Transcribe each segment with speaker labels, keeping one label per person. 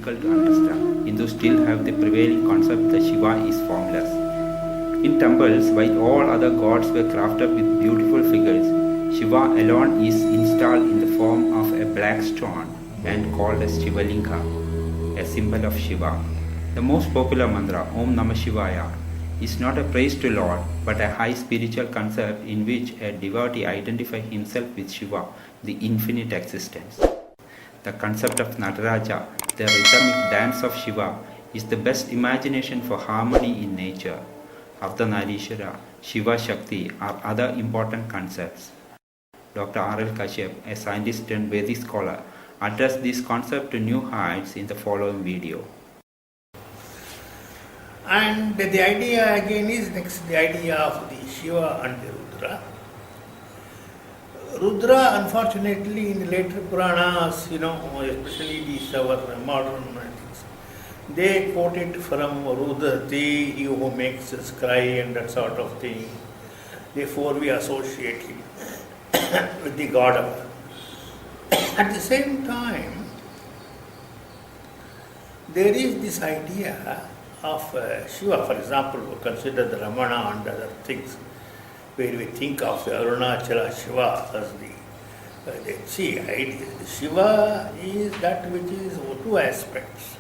Speaker 1: difficult to understand. Hindus still have the prevailing concept that Shiva is formless. In temples, while all other gods were crafted with beautiful figures, Shiva alone is installed in the form of a black stone and called as Shivalinga, a symbol of Shiva. The most popular mantra, Om Namah Shivaya, is not a praise to Lord, but a high spiritual concept in which a devotee identifies himself with Shiva, the infinite existence. The concept of Nataraja, the rhythmic dance of Shiva, is the best imagination for harmony in nature. Ardhanarishwara, Siva-Shakti are other important concepts. Dr. R.L. Kashyap, a scientist and Vedic scholar, addressed this concept to new heights in the following video.
Speaker 2: And the idea again is next, the idea of the Shiva and the Rudra. Rudra, unfortunately, in the later Puranas, especially these our modern things, they quote it from Rudra-Shiva, he who makes us cry and that sort of thing. Therefore, we associate him with the god of. At the same time, there is this idea of Shiva. For example, consider the Ramana and other things, where we think of the Arunachala Shiva as the Shiva is that which is two aspects.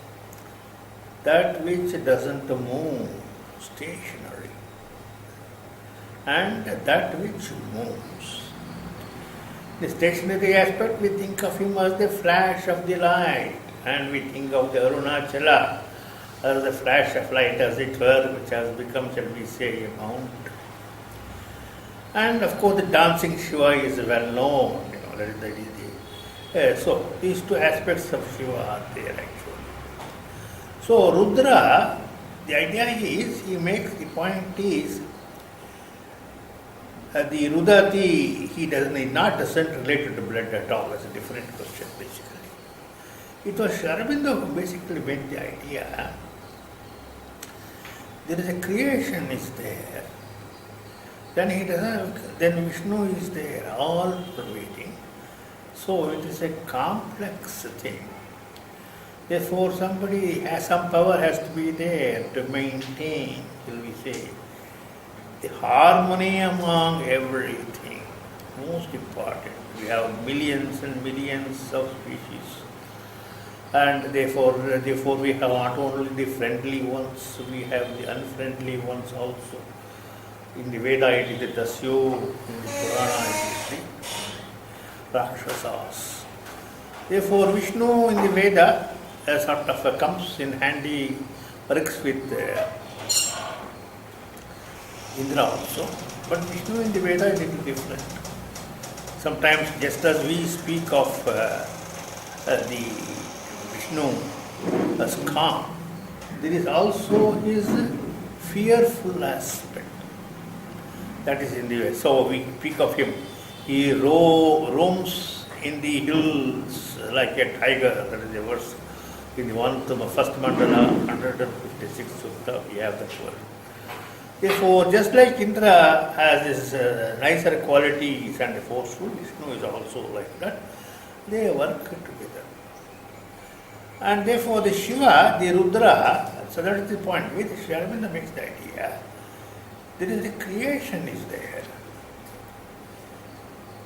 Speaker 2: That which doesn't move, stationary, and that which moves. The stationary aspect, we think of him as the flash of the light, and we think of the Arunachala as the flash of light, as it were, which has become, shall we say, a mount. And of course, the dancing Shiva is well known. So these two aspects of Shiva are there actually. So Rudra, the idea is, he makes the point is, the Rudati, he doesn't relate to blood at all. That's a different question basically. It was Aurobindo who basically made the idea. There is a creation is there. Then Vishnu is there, all pervading. So it is a complex thing. Therefore, somebody has some power has to be there to maintain, shall we say, the harmony among everything. Most important. We have millions and millions of species. And therefore we have not only the friendly ones, we have the unfriendly ones also. In the Veda it is the Dasyu, in the Purana it is the Rakshasas. Therefore Vishnu in the Veda sort of comes in handy, works with Indra also. But Vishnu in the Veda is a little different. Sometimes just as we speak of the Vishnu as calm, there is also his fearful aspect. That is in the way. So we speak of him. He roams in the hills like a tiger. That is a verse in the first mandala, 156 sutta. We have that word. Therefore, just like Indra has his nicer qualities and forceful, Vishnu is also like that. They work together. And therefore, the Shiva, the Rudra, so that is the point. With Sri Aurobindo makes the idea. There is the creation is there.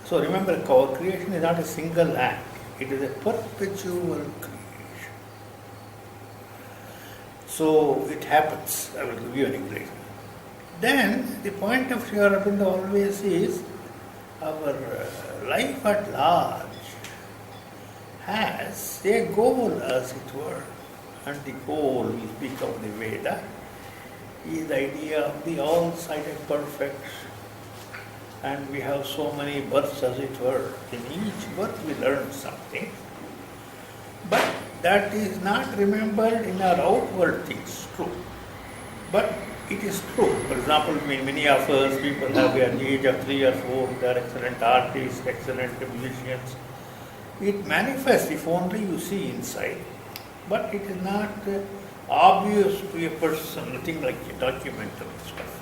Speaker 2: So remember, our creation is not a single act. It is a perpetual creation. So it happens. I will give you an example. Then the point of Sri Aurobindo always is our life at large has a goal, as it were. And the goal, we speak of the Veda, is the idea of the all-sided perfection. And we have so many births, as it were. In each birth we learn something. But that is not remembered in our outward things, true. But it is true. For example, many of us people have at the age of 3 or 4, they are excellent artists, excellent musicians. It manifests if only you see inside. But it is not obvious to a person, nothing like a documentary stuff.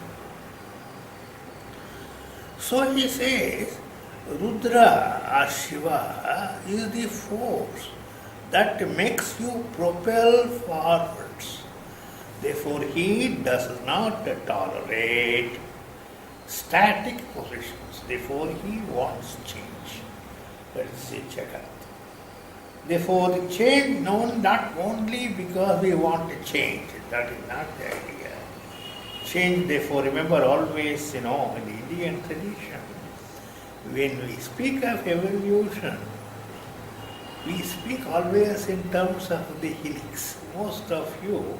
Speaker 2: So he says, Rudra or Shiva is the force that makes you propel forwards. Therefore, he does not tolerate static positions. Therefore, he wants change. That is the Jagat. Therefore, the change known not only because we want to change, that is not the idea. Change, therefore, remember always, in the Indian tradition, when we speak of evolution, we speak always in terms of the helix. Most of you,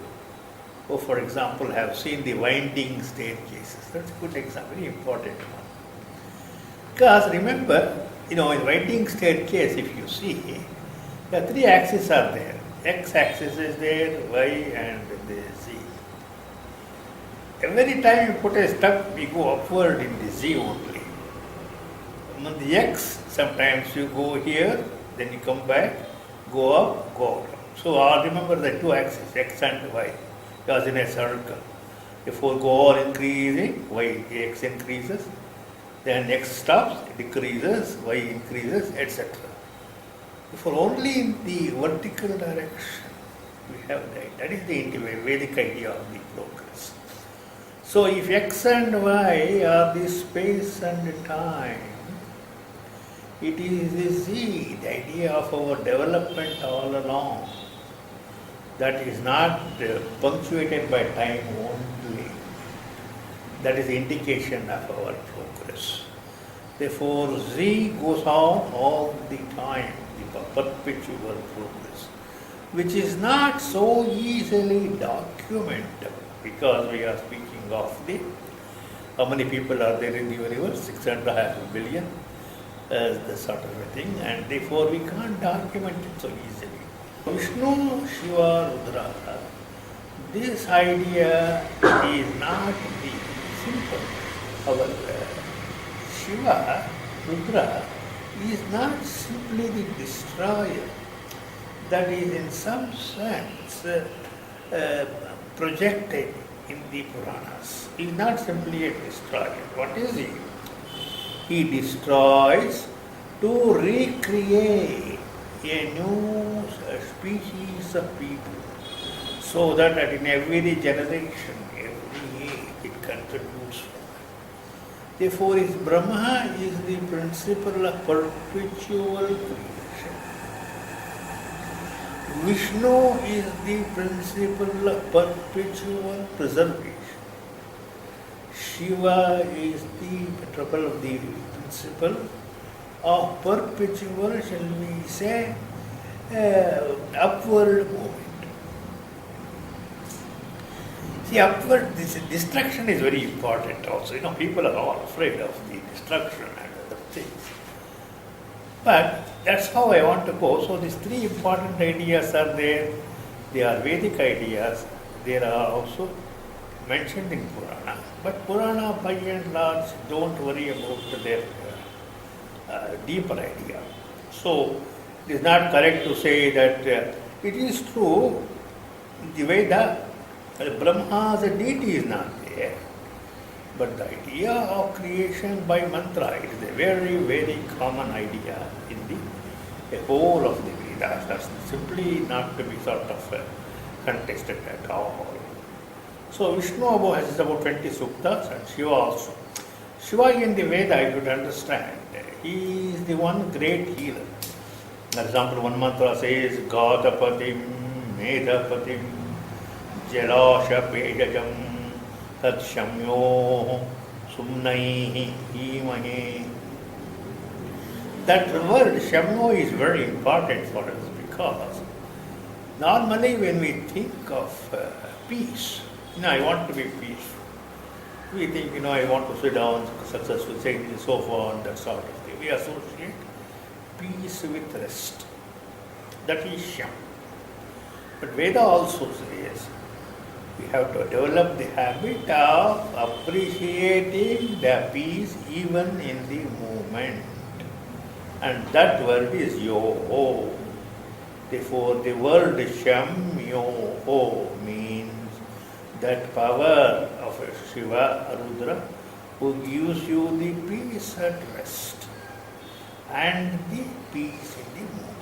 Speaker 2: who for example have seen the winding staircases, that's a good example, very important one. Because remember, in winding staircase, if you see, the three axes are there. X-axis is there, Y and the Z. Every time you put a step, we go upward in the Z only. On the X, sometimes you go here, then you come back, go up, go down. So remember the two axes, X and Y, as in a circle. Therefore, go on increasing, Y, X increases, then X stops, decreases, Y increases, etc. For only in the vertical direction we have that. That is the Vedic idea of the progress. So if X and Y are the space and time, it is the Z, the idea of our development all along, that is not punctuated by time only. That is the indication of our progress. Therefore, Z goes on all the time, the perpetual progress, which is not so easily documented, because we are speaking of the how many people are there in the universe, 6.5 billion, the sort of a thing, and therefore we can't document it so easily. Vishnu, Shiva, Rudra, this idea is not the simple. Our Shiva, Rudra, is not simply the destroyer. That is in some sense projected in the Puranas. He is not simply a destroyer. What is he? He destroys to recreate a new species of people, so that in every generation, every age, it contributes. Therefore, Brahma is the principle of perpetual creation. Vishnu is the principle of perpetual preservation. Shiva is the principle of perpetual, shall we say, upward movement. See, upward, this destruction is very important also. People are all afraid of the destruction and other things. But that's how I want to go. So these three important ideas are there. They are Vedic ideas. They are also mentioned in Purana. But Purana, by and large, don't worry about their deeper idea. So it is not correct to say that it is true, the Veda, Brahma as a deity is not there. But the idea of creation by mantra, it is a very, very common idea in the whole of the Vedas. That's simply not to be sort of contested at all. So Vishnu has about 20 suktas, and Shiva also. Shiva in the Veda, you should understand, he is the one great healer. For example, one mantra says, Gatapatim, Medapatim, Jalasha Pejajam, Tat Shamyo, Sumnaihi, Himahe. That word Shamyo is very important for us, because normally when we think of peace, I want to be peaceful. We think, I want to sit down, successful, sit in the sofa and that sort of thing. We associate peace with rest. That is Sham. But Veda also says we have to develop the habit of appreciating the peace even in the moment. And that word is Yo-ho. Therefore, the word Sham Yo-ho means that power of Shiva, Rudra, who gives you the peace at rest and the peace in the moment.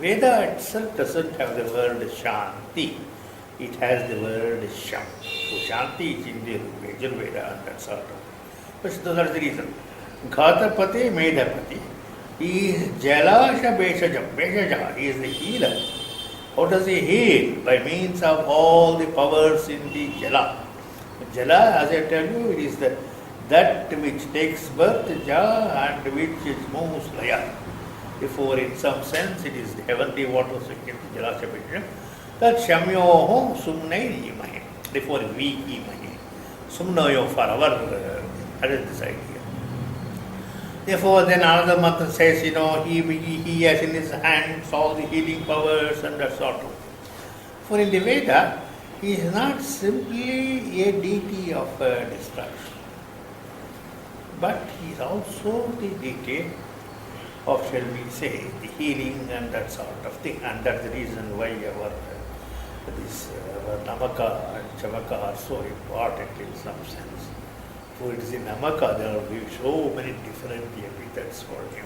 Speaker 2: Veda itself doesn't have the word Shanti. It has the word Sham. So Shanti is in the major Veda and that sort of. But that's the reason. Ghatapati Medapati is Jalasha Beshajam. Beshaja is the healer. How does he heal? By means of all the powers in the Jala. Jala, as I tell you, it is that which takes birth, Ja, and which moves Laya. Therefore, in some sense, it is the heavenly waters in the Jalasha Beshajam. That Shamyoho Sumnai Imahe. Therefore, we Imahe. Sumnayo forever. That is this idea. Therefore, then another mantra says, he has in his hands all the healing powers and that sort of. For in the Veda, he is not simply a deity of destruction, but he is also the deity of, shall we say, the healing and that sort of thing. And that's the reason why our Namaka and Chamaka are so important in some sense. For it is in Namaka there are so many different epithets for him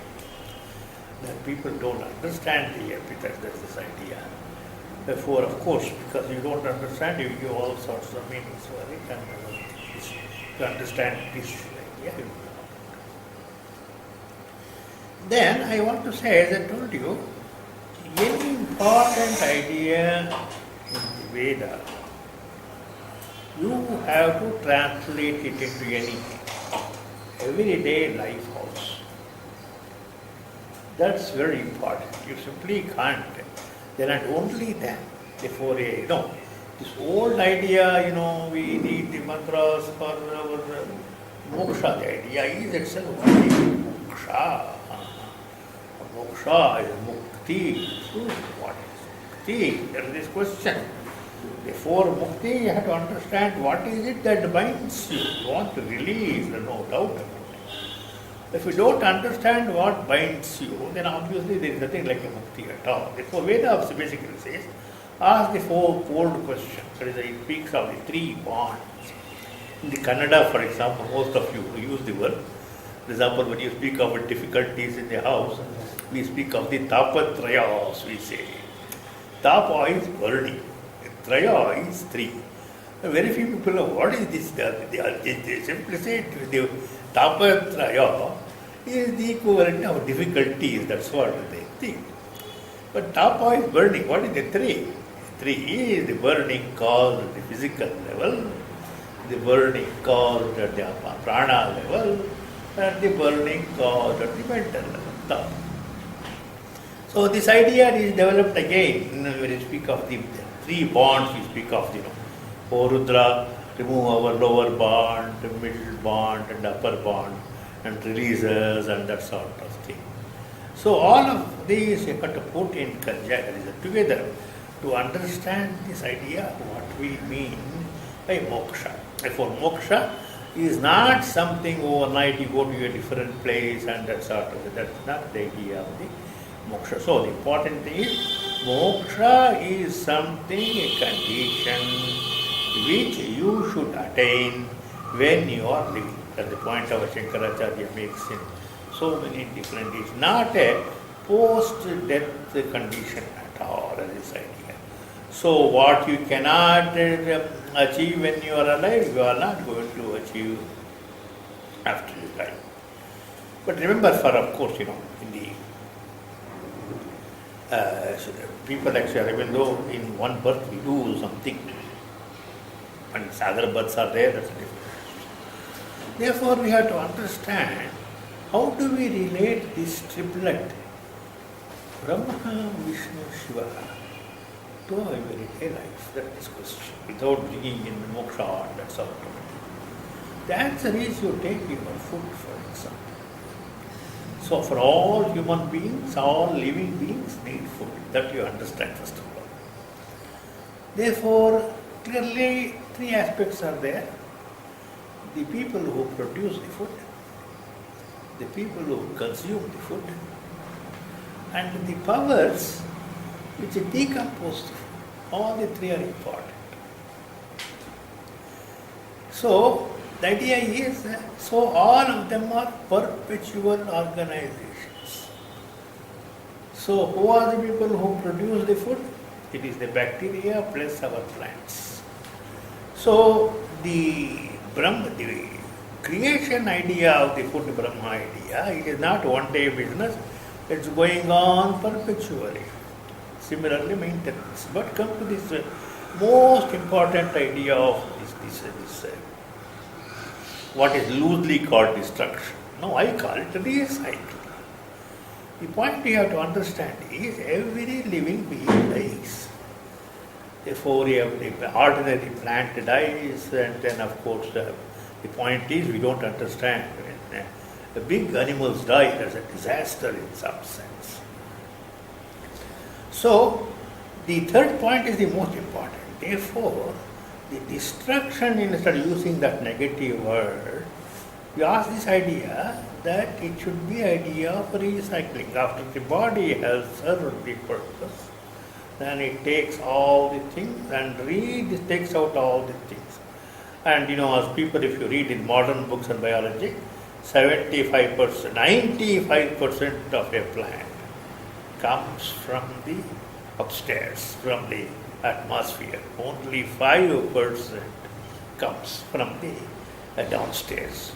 Speaker 2: that people don't understand the epithets. That's this idea. Therefore, of course, because you don't understand, you give all sorts of meanings for it, and to understand this idea. Then I want to say, as I told you, any important idea in the Veda, you have to translate it into anything. Everyday life also. That's very important. You simply can't. They're not only that. Therefore, this old idea, we need the mantras for our moksha. The idea is itself what is moksha. Moksha is mukti. So, what is mukti? There is this question. Before mukti, you have to understand what is it that binds you. You want to release, no doubt about it. If you don't understand what binds you, then obviously there is nothing like a mukti at all. Therefore, Veda basically says, ask the fourfold question. That is, it speaks of the three bonds. In the Kannada, for example, most of you use the word. For example, when you speak of difficulties in the house, we speak of the tapatrayas, we say. Tapa is burning. Traya is three. Very few people know what is this. They simply say the tapatraya is the equivalent of difficulties. That's what they think. But tapa is burning. What is the three? Three is the burning caused at the physical level, the burning caused at the prana level, and the burning caused at the mental level. Tapa. So this idea is developed again when we speak of the three bonds. We speak of Rudra, remove our lower bond, the middle bond, and upper bond, and releases and that sort of thing. So all of these you have to put in conjunction together to understand this idea of what we mean by moksha. Therefore, moksha is not something overnight you go to a different place and that sort of thing. That's not the idea of the moksha. So the important thing is, moksha is something, a condition which you should attain when you are living. That's the point our Shankaracharya makes in so many different. It's not a post-death condition at all, as this idea. So what you cannot achieve when you are alive, you are not going to achieve after you die. But remember, of course, in the people actually, even though in one birth we do something, and other births are there, that's different. Therefore, we have to understand how do we relate this triplet, Brahma, Vishnu, Shiva, to our everyday life. That is question. Without bringing in moksha and that sort of thing. The answer is you take your food, for example. So for all human beings, all living beings need food. That you understand first of all. Therefore, clearly three aspects are there. The people who produce the food, the people who consume the food, and the powers which decompose the food. All the three are important. So, the idea is, all of them are perpetual organizations. So who are the people who produce the food? It is the bacteria plus our plants. So the Brahma, the creation idea of the food Brahma idea, it is not one day business, it's going on perpetually. Similarly maintenance. But come to this most important idea of this what is loosely called destruction. No, I call it recycling. The point you have to understand is every living being dies. Therefore, the ordinary plant dies, and then of course the point is we don't understand when the big animals die, there's a disaster in some sense. So, the third point is the most important. Therefore, the destruction, instead of using that negative word, we ask this idea that it should be idea of recycling. After the body has served the purpose, then it takes all the things and takes out all the things. And as people, if you read in modern books on biology, 75%, 95% of a plant comes from the upstairs, from the atmosphere. Only 5% comes from the downstairs.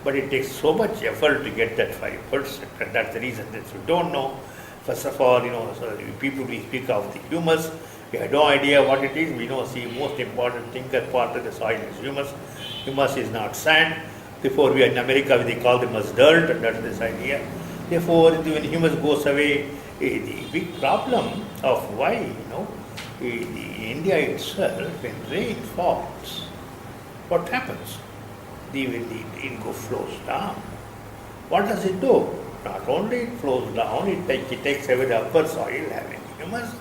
Speaker 2: But it takes so much effort to get that 5%, and that's the reason that you don't know. First of all, so people we speak of the humus, we have no idea what it is. We know the most important thing that part of the soil is humus. Humus is not sand. Therefore, we in America they call them as dirt, that's this idea. Therefore, when humus goes away, the big problem of why, the India itself, when rain falls, what happens? The Ingo flows down. What does it do? Not only it flows down, it takes away the upper soil having humus.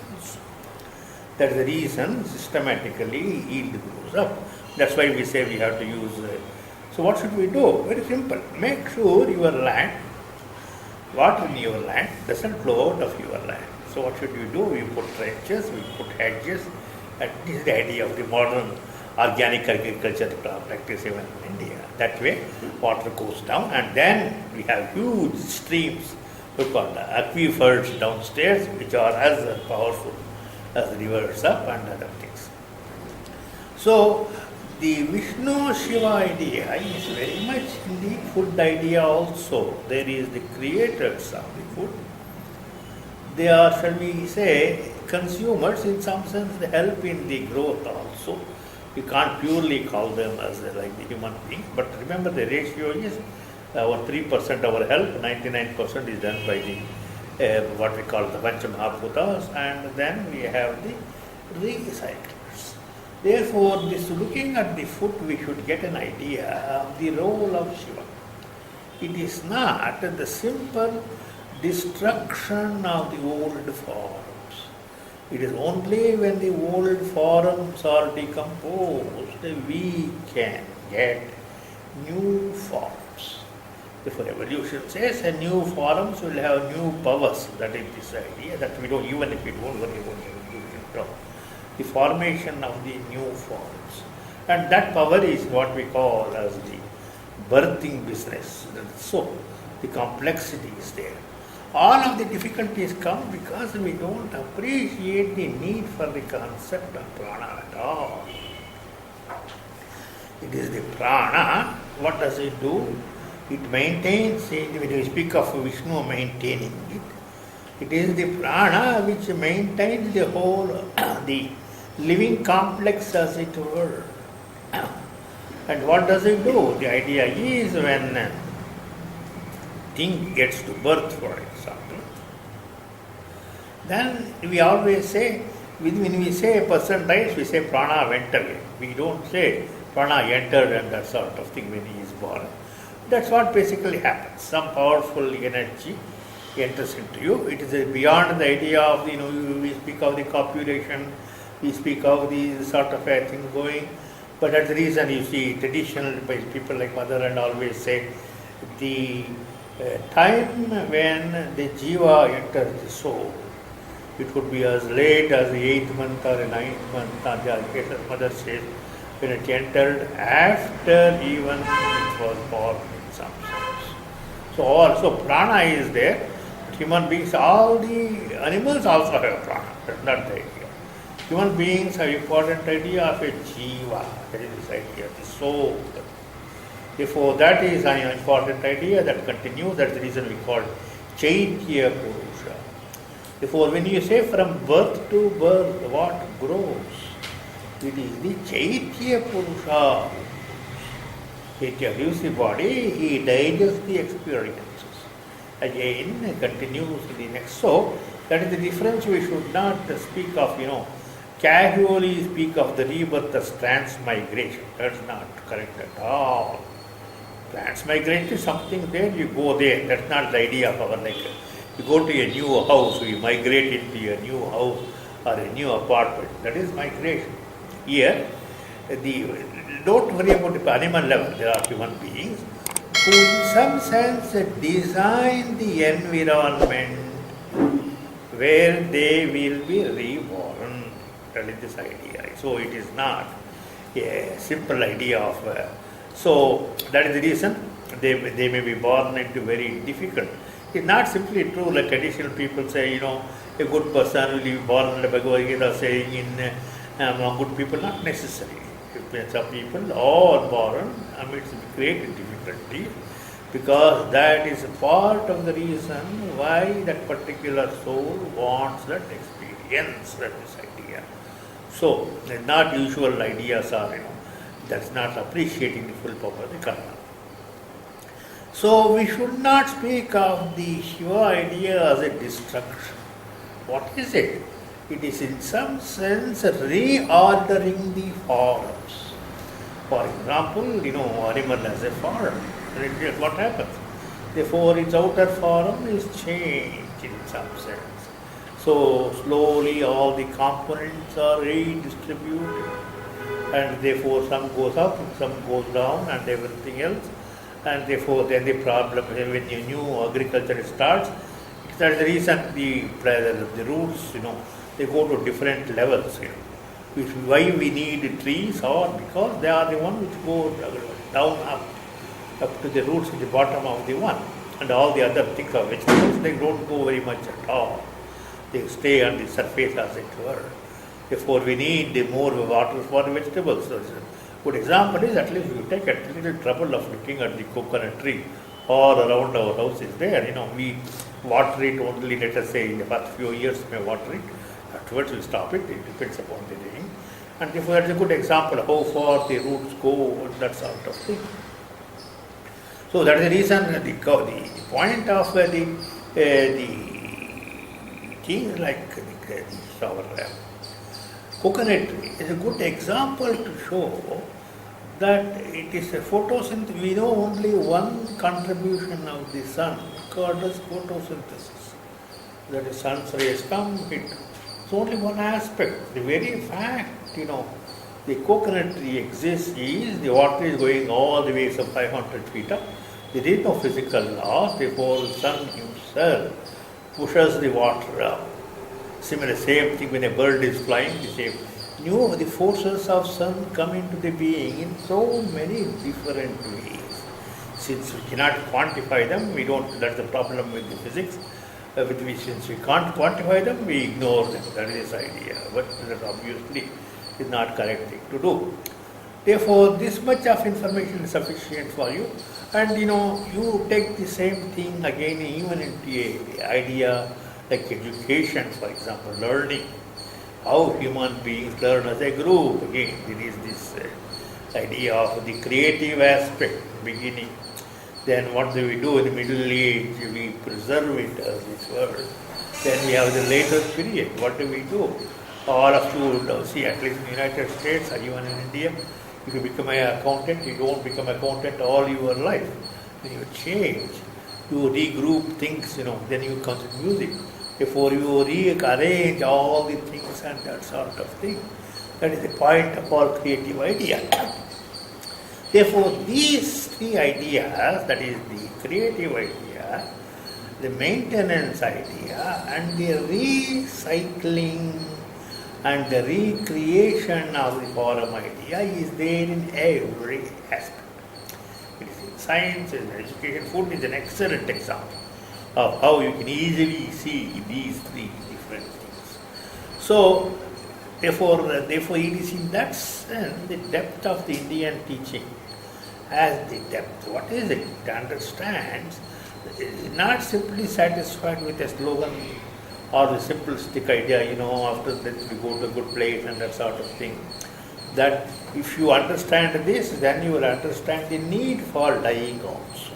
Speaker 2: That's the reason systematically yield grows up. That's why we say we have to use. So what should we do? Very simple. Make sure your land, water in your land doesn't flow out of your land. So what should you do? We put trenches, we put hedges, and this is the idea of the modern organic agriculture practice even in India. That way water goes down, and then we have huge streams, we call the aquifers downstairs, which are as powerful as rivers up and other things. So the Vishnu-Shiva idea is very much in the food idea also. There is the creators of the food. They are, shall we say, consumers in some sense. They help in the growth also. You can't purely call them as like the human beings, but remember the ratio is our 3% our help, 99% is done by the what we call the Panchamahabhutas, and then we have the recyclers. Therefore, this looking at the food, we should get an idea of the role of Shiva. It is not the simple destruction of the old forms. It is only when the old forms are decomposed we can get new forms. Therefore, evolution says a new forms will have new powers. That is this idea that we don't, even if we don't worry about evolution, the formation of the new forms. And that power is what we call as the birthing business. So, the complexity is there. All of the difficulties come because we don't appreciate the need for the concept of prana at all. It is the prana, what does it do? It maintains, when we speak of Vishnu maintaining it, it is the prana which maintains the whole, the living complex as it were. And what does it do? The idea is when thing gets to birth, for example, then we always say, when we say a person dies, we say prana went away. We don't say prana entered and that sort of thing when he is born. That's what basically happens. Some powerful energy enters into you. It is beyond the idea of, we speak of the copulation, we speak of the sort of a thing going. But that's the reason you see traditional people like Mother and always say the time when the jiva enters the soul, it could be as late as the 8th month or the 9th month, as Mother says, when it entered after even it was born in some sense. So also prana is there, human beings, all the animals also have prana. That's not the idea. Human beings have important idea of a jiva, that is this idea, the soul. Therefore, that is an important idea that continues. That's the reason we call it Chaitya Purusha. Therefore, when you say from birth to birth, what grows? It is the Chaitya Purusha. Chaitya gives the body, he digests the experiences. Again, continues in the next. So, that is the difference. We should not speak of, casually speak of the rebirth as transmigration. That's not correct at all. Transmigration is something there, you go there. That's not the idea of our like. You go to a new house, you migrate into a new house or a new apartment. That is migration. Here, don't worry about the animal level. There are human beings who in some sense design the environment where they will be reborn. That is this idea. So it is not a simple idea of... so that is the reason they may be born into very difficult. It's not simply true like traditional people say, a good person will be born in the Bhagavad Gita saying among good people, not necessary. Some people are born amidst great difficulty because that is part of the reason why that particular soul wants that experience, that is idea. So, not usual ideas are, that's not appreciating the full power of the karma. So, we should not speak of the Shiva idea as a destruction. What is it? It is in some sense reordering the forms. For example, animal has a form. What happens? Therefore, its outer form is changed in some sense. So, slowly all the components are redistributed. And therefore, some goes up, some goes down, and everything else. And therefore, then the problem, when the new agriculture starts, that's the reason the roots, they go to different levels. Why we need trees, or because they are the one which go down up to the roots at the bottom of the one. And all the other things are vegetables, they don't go very much at all. They stay on the surface as it were. Therefore, we need more water for the vegetables. So, a good example is at least you take a little trouble of looking at the coconut tree all around our house is there. We water it only, let us say, in the first few years we may water it. Afterwards we stop it. It depends upon the thing. And therefore, that's a good example of how far the roots go and that sort of thing. So that is the reason the point of the things like our coconut tree is a good example to show that it is a photosynthesis. We know only one contribution of the sun called as photosynthesis. That is, sun's rays come, it's only one aspect. The very fact, the coconut tree exists is the water is going all the way some 500 feet up. There is no physical law, therefore the sun himself pushes the water up. Similar, same thing when a bird is flying, the same. The forces of sun come into the being in so many different ways. Since we cannot quantify them, that's the problem with the physics. Since we can't quantify them, we ignore them. That is this idea. But that obviously is not correct thing to do. Therefore, this much of information is sufficient for you. And you take the same thing again even into an idea like education, for example, learning. How human beings learn as a group. Again, there is this idea of the creative aspect beginning. Then what do we do in the Middle Age? We preserve it as it were. Then we have the later period. What do we do? All of you see, at least in the United States or even in India, if you become an accountant, you don't become an accountant all your life. When you change, you regroup things, then you come to music. Before you rearrange all the things and that sort of thing. That is the point of our creative idea. Therefore, these three ideas, that is the creative idea, the maintenance idea, and the recycling and the recreation of the form idea is there in every aspect. It is in science, in education. Food is an excellent example. of how you can easily see these three different things. So, therefore it is in that sense the depth of the Indian teaching has the depth. What is it? It understands, not simply satisfied with a slogan or the simplistic idea, after that we go to a good place and that sort of thing. That if you understand this, then you will understand the need for dying also.